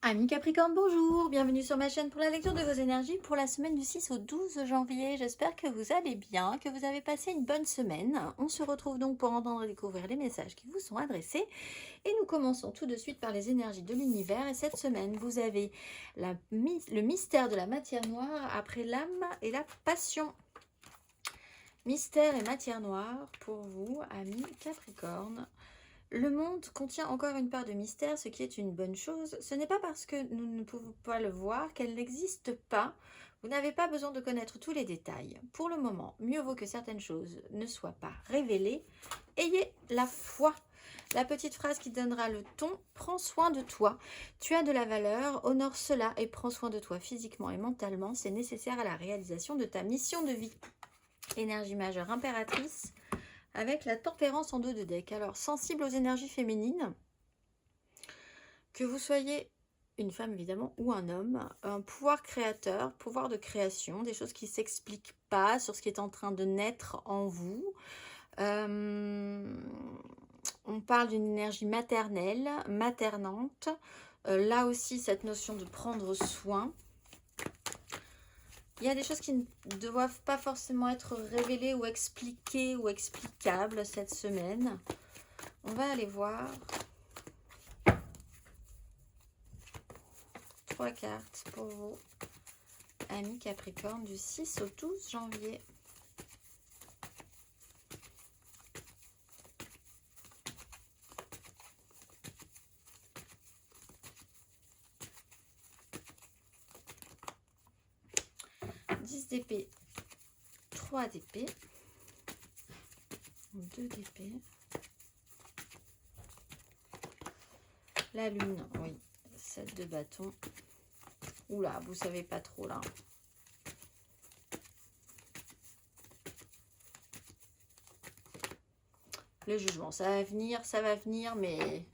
Amis Capricorne, bonjour, bienvenue sur ma chaîne pour la lecture de vos énergies pour la semaine du 6 au 12 janvier. J'espère que vous allez bien, que vous avez passé une bonne semaine. On se retrouve donc pour entendre et découvrir les messages qui vous sont adressés. Et nous commençons tout de suite par les énergies de l'univers. Et cette semaine, vous avez le mystère de la matière noire après l'âme et la passion. Mystère et matière noire pour vous, amis Capricorne. Le monde contient encore une part de mystère, ce qui est une bonne chose. Ce n'est pas parce que nous ne pouvons pas le voir qu'elle n'existe pas. Vous n'avez pas besoin de connaître tous les détails. Pour le moment, mieux vaut que certaines choses ne soient pas révélées. Ayez la foi. La petite phrase qui donnera le ton, prends soin de toi. Tu as de la valeur, honore cela et prends soin de toi physiquement et mentalement. C'est nécessaire à la réalisation de ta mission de vie. Énergie majeure impératrice. Avec la tempérance en dos de deck. Alors, sensible aux énergies féminines, que vous soyez une femme évidemment ou un homme, un pouvoir créateur, pouvoir de création, des choses qui ne s'expliquent pas sur ce qui est en train de naître en vous. On parle d'une énergie maternelle, maternante. Là aussi, cette notion de prendre soin. Il y a des choses qui ne doivent pas forcément être révélées ou expliquées ou explicables cette semaine. On va aller voir 3 cartes pour vous, amis Capricorne, du 6 au 12 janvier. D'épée, 3 d'épée, 2 d'épée, la lune, oui, 7 de bâton. Oula, vous savez pas trop là. Le jugement, ça va venir, mais...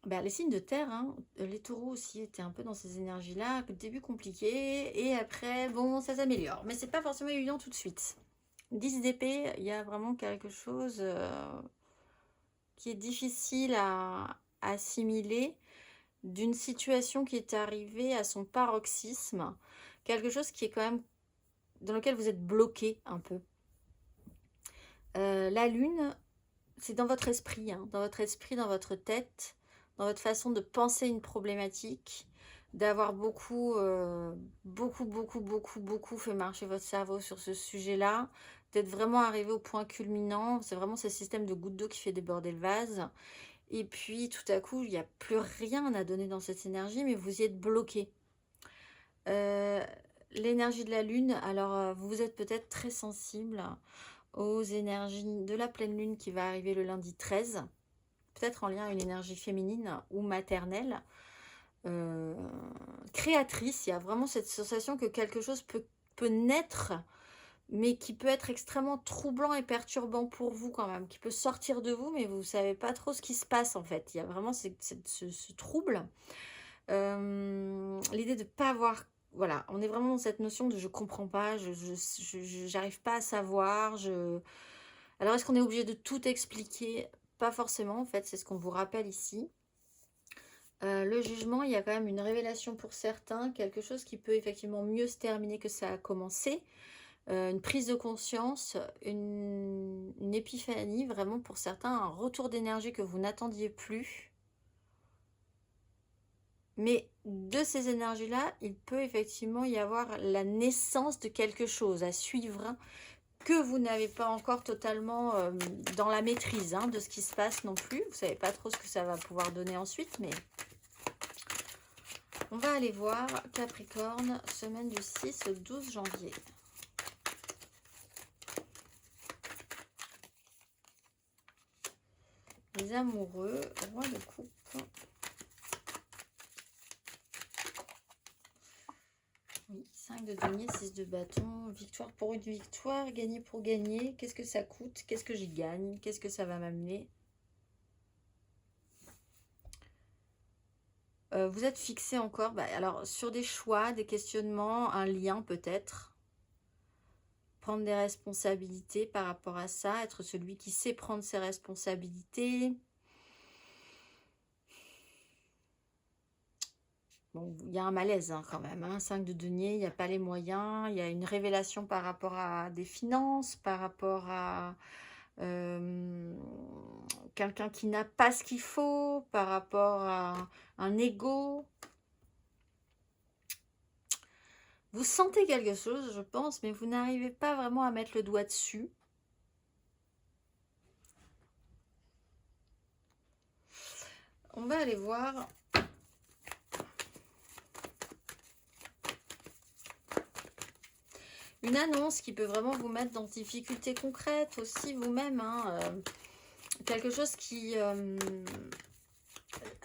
Ben, les signes de terre, hein, les taureaux aussi étaient un peu dans ces énergies-là. Début compliqué, et après, bon, ça s'améliore. Mais c'est pas forcément évident tout de suite. 10 d'épée, il y a vraiment quelque chose qui est difficile à assimiler d'une situation qui est arrivée à son paroxysme. Quelque chose qui est quand même dans lequel vous êtes bloqué un peu. La lune, c'est dans votre esprit, hein, dans votre esprit, dans votre tête, dans votre façon de penser une problématique, d'avoir beaucoup fait marcher votre cerveau sur ce sujet-là, d'être vraiment arrivé au point culminant. C'est vraiment ce système de goutte d'eau qui fait déborder le vase. Et puis, tout à coup, il n'y a plus rien à donner dans cette énergie, mais vous y êtes bloqué. L'énergie de la lune, alors vous êtes peut-être très sensible aux énergies de la pleine lune qui va arriver le lundi 13, peut-être en lien à une énergie féminine ou maternelle, créatrice. Il y a vraiment cette sensation que quelque chose peut naître, mais qui peut être extrêmement troublant et perturbant pour vous quand même, qui peut sortir de vous, mais vous ne savez pas trop ce qui se passe en fait. Il y a vraiment ce trouble. L'idée de ne pas avoir... Voilà, on est vraiment dans cette notion de je comprends pas, j'arrive pas à savoir. Alors, est-ce qu'on est obligé de tout expliquer? Pas forcément, en fait, c'est ce qu'on vous rappelle ici. Le jugement, il y a quand même une révélation pour certains, quelque chose qui peut effectivement mieux se terminer que ça a commencé. Une prise de conscience, une épiphanie, vraiment pour certains, un retour d'énergie que vous n'attendiez plus. Mais de ces énergies-là, il peut effectivement y avoir la naissance de quelque chose à suivre que vous n'avez pas encore totalement dans la maîtrise de ce qui se passe non plus. Vous ne savez pas trop ce que ça va pouvoir donner ensuite, mais on va aller voir Capricorne, semaine du 6 au 12 janvier. Les amoureux, roi de coupe. Oui, 5 de denier, 6 de bâton, victoire pour une victoire, gagner pour gagner. Qu'est-ce que ça coûte? Qu'est-ce que j'y gagne? Qu'est-ce que ça va m'amener? Vous êtes fixé encore, alors sur des choix, des questionnements, un lien peut-être. Prendre des responsabilités par rapport à ça, être celui qui sait prendre ses responsabilités. Bon, il y a un malaise hein, quand même. Hein. 5 de denier, il n'y a pas les moyens. Il y a une révélation par rapport à des finances, par rapport à quelqu'un qui n'a pas ce qu'il faut, par rapport à un ego. Vous sentez quelque chose, je pense, mais vous n'arrivez pas vraiment à mettre le doigt dessus. On va aller voir. Une annonce qui peut vraiment vous mettre dans des difficultés concrètes aussi vous-même. Hein, quelque chose qui...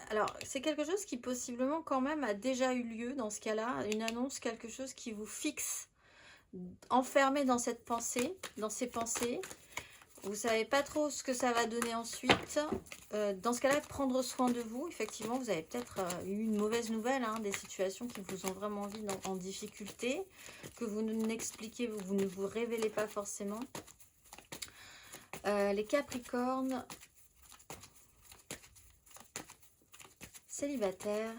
alors, c'est quelque chose qui possiblement quand même a déjà eu lieu dans ce cas-là. Une annonce, quelque chose qui vous fixe, enfermé dans cette pensée, dans ces pensées. Vous ne savez pas trop ce que ça va donner ensuite. Dans ce cas-là, prendre soin de vous. Effectivement, vous avez peut-être eu une mauvaise nouvelle, hein, des situations qui vous ont vraiment mis en difficulté, que vous n'expliquez, vous ne vous révélez pas forcément. Les Capricornes, célibataires.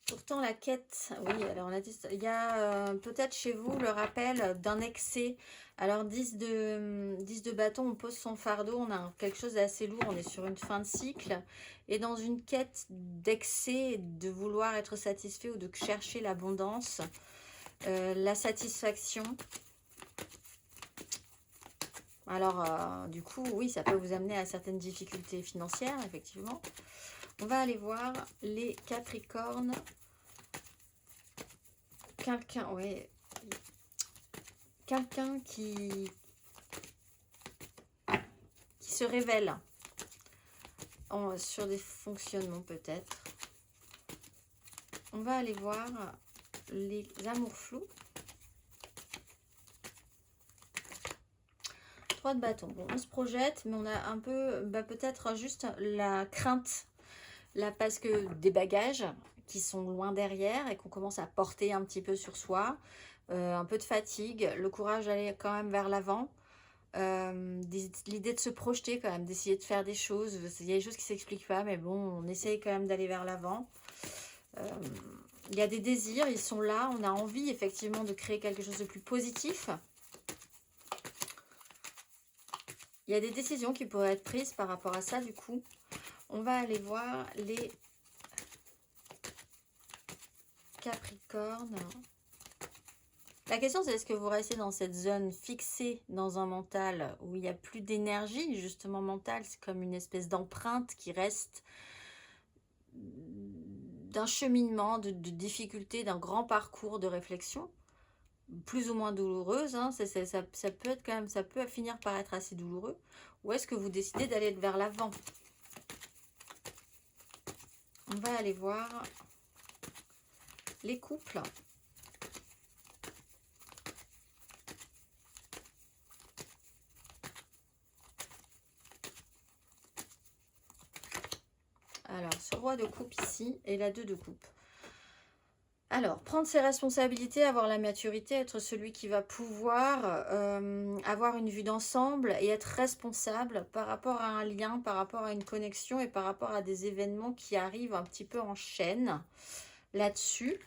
Pourtant, la quête, oui, alors on a dit, il y a peut-être chez vous le rappel d'un excès. Alors, 10 de bâton, on pose son fardeau, on a quelque chose d'assez lourd, on est sur une fin de cycle. Et dans une quête d'excès, de vouloir être satisfait ou de chercher l'abondance, la satisfaction. Alors, du coup, oui, ça peut vous amener à certaines difficultés financières, effectivement. On va aller voir les Capricornes. Quelqu'un, ouais. Quelqu'un qui se révèle sur des fonctionnements peut-être. On va aller voir les amours flous. 3 de bâton. Bon, on se projette, mais on a un peu, peut-être juste la crainte, là, parce que des bagages qui sont loin derrière et qu'on commence à porter un petit peu sur soi, un peu de fatigue, le courage d'aller quand même vers l'avant, l'idée de se projeter quand même, d'essayer de faire des choses. Il y a des choses qui ne s'expliquent pas, mais bon, on essaye quand même d'aller vers l'avant. Il y a des désirs, ils sont là, on a envie effectivement de créer quelque chose de plus positif. Il y a des décisions qui pourraient être prises par rapport à ça, du coup. On va aller voir les Capricornes. La question, c'est est-ce que vous restez dans cette zone fixée dans un mental où il n'y a plus d'énergie, justement mentale, c'est comme une espèce d'empreinte qui reste d'un cheminement, de difficulté, d'un grand parcours de réflexion, plus ou moins douloureuse, hein, ça peut être quand même, ça peut finir par être assez douloureux, ou est-ce que vous décidez d'aller vers l'avant? On va aller voir les couples. Alors, ce roi de coupe ici et la 2 de coupe. Alors, prendre ses responsabilités, avoir la maturité, être celui qui va pouvoir avoir une vue d'ensemble et être responsable par rapport à un lien, par rapport à une connexion et par rapport à des événements qui arrivent un petit peu en chaîne là-dessus.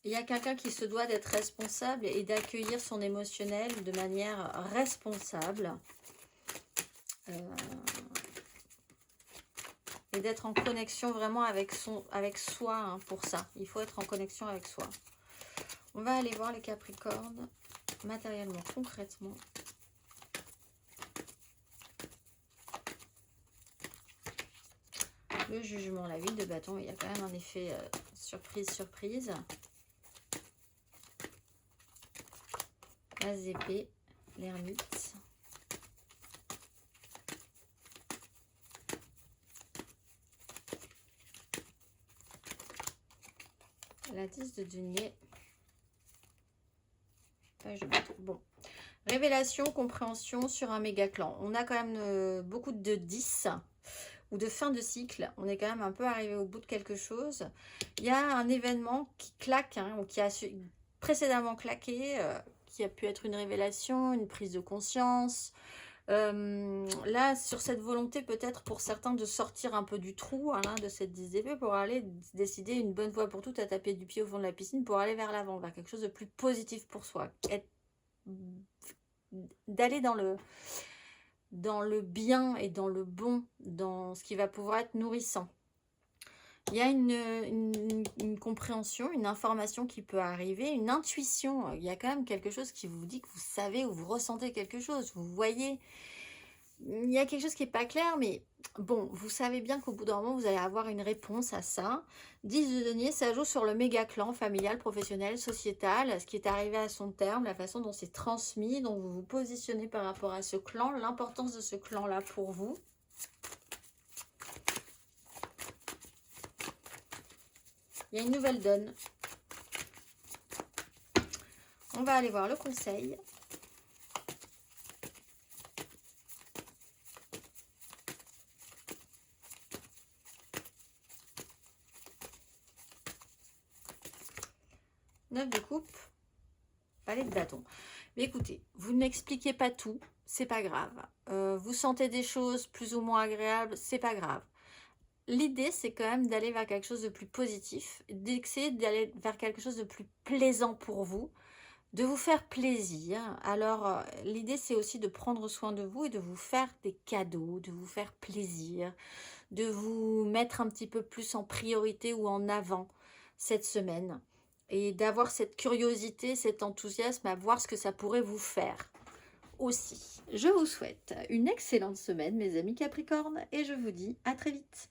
Il y a quelqu'un qui se doit d'être responsable et d'accueillir son émotionnel de manière responsable. Et d'être en connexion vraiment avec soi, hein, pour ça. Il faut être en connexion avec soi. On va aller voir les Capricornes, matériellement, concrètement. Le jugement, la 8 de bâton, il y a quand même un effet surprise. La épée, l'ermite. La 10 de denier. Bon. Révélation, compréhension sur un méga clan. On a quand même beaucoup de 10. ou de fin de cycle. On est quand même un peu arrivé au bout de quelque chose. Il y a un événement qui claque, hein, ou qui a précédemment claqué, qui a pu être une révélation, une prise de conscience. Là, sur cette volonté peut-être pour certains de sortir un peu du trou, hein, de cette 10 d'épée, pour aller décider une bonne fois pour toutes à taper du pied au fond de la piscine pour aller vers l'avant, vers quelque chose de plus positif pour soi. D'aller dans le bien et dans le bon, dans ce qui va pouvoir être nourrissant. Il y a une compréhension, une information qui peut arriver, une intuition. Il y a quand même quelque chose qui vous dit que vous savez ou vous ressentez quelque chose, vous voyez. Il y a quelque chose qui n'est pas clair, mais bon, vous savez bien qu'au bout d'un moment, vous allez avoir une réponse à ça. 10 de denier, ça joue sur le méga clan familial, professionnel, sociétal, ce qui est arrivé à son terme, la façon dont c'est transmis, dont vous vous positionnez par rapport à ce clan, l'importance de ce clan-là pour vous. Il y a une nouvelle donne. On va aller voir le conseil. Neuf de coupe, palais de bâton. Mais écoutez, vous ne m'expliquez pas tout, c'est pas grave. Vous sentez des choses plus ou moins agréables, c'est pas grave. L'idée, c'est quand même d'aller vers quelque chose de plus positif, d'essayer d'aller vers quelque chose de plus plaisant pour vous, de vous faire plaisir. Alors, l'idée, c'est aussi de prendre soin de vous et de vous faire des cadeaux, de vous faire plaisir, de vous mettre un petit peu plus en priorité ou en avant cette semaine et d'avoir cette curiosité, cet enthousiasme à voir ce que ça pourrait vous faire aussi. Je vous souhaite une excellente semaine, mes amis Capricornes, et je vous dis à très vite.